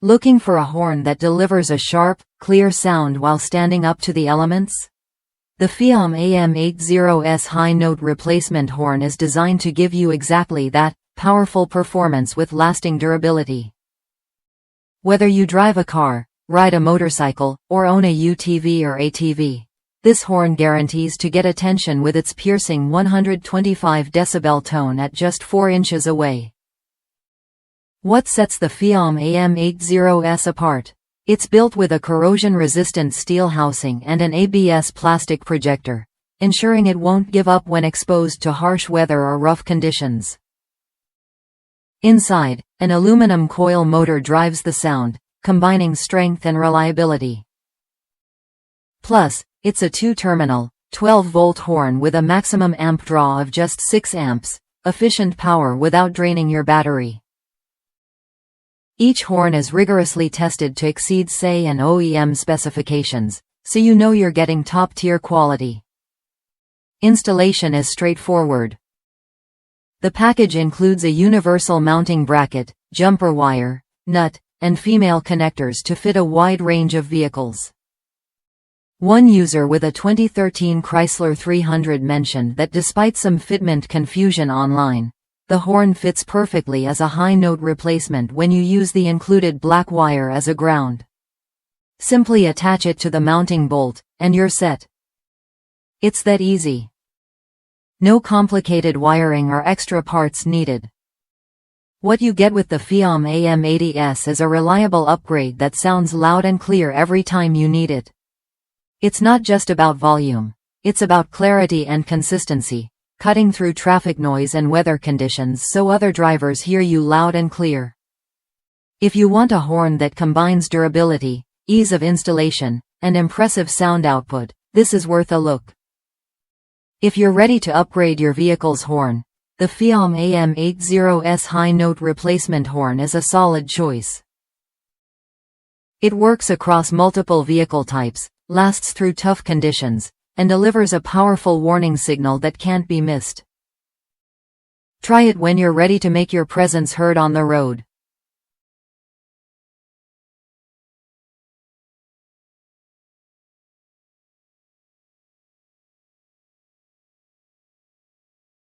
Looking for a horn that delivers a sharp, clear sound while standing up to the elements? The FIAMM AM80S high-note replacement horn is designed to give you exactly that, powerful performance with lasting durability. Whether you drive a car, ride a motorcycle, or own a UTV or ATV, this horn guarantees to get attention with its piercing 125 decibel tone at just 4 inches away. What sets the FIAMM AM80S apart? It's built with a corrosion-resistant steel housing and an ABS plastic projector, ensuring it won't give up when exposed to harsh weather or rough conditions. Inside, an aluminum coil motor drives the sound, combining strength and reliability. Plus, it's a 2-terminal, 12-volt horn with a maximum amp draw of just 6 amps, efficient power without draining your battery. Each horn is rigorously tested to exceed SAE and OEM specifications, so you know you're getting top-tier quality. Installation is straightforward. The package includes a universal mounting bracket, jumper wire, nut, and female connectors to fit a wide range of vehicles. One user with a 2013 Chrysler 300 mentioned that despite some fitment confusion online, the horn fits perfectly as a high-note replacement when you use the included black wire as a ground. Simply attach it to the mounting bolt, and you're set. It's that easy. No complicated wiring or extra parts needed. What you get with the FIAMM AM80S is a reliable upgrade that sounds loud and clear every time you need it. It's not just about volume, it's about clarity and consistency, cutting through traffic noise and weather conditions so other drivers hear you loud and clear. If you want a horn that combines durability, ease of installation, and impressive sound output, this is worth a look. If you're ready to upgrade your vehicle's horn, the FIAMM AM80S high-note replacement horn is a solid choice. It works across multiple vehicle types, lasts through tough conditions, and delivers a powerful warning signal that can't be missed. Try it when you're ready to make your presence heard on the road.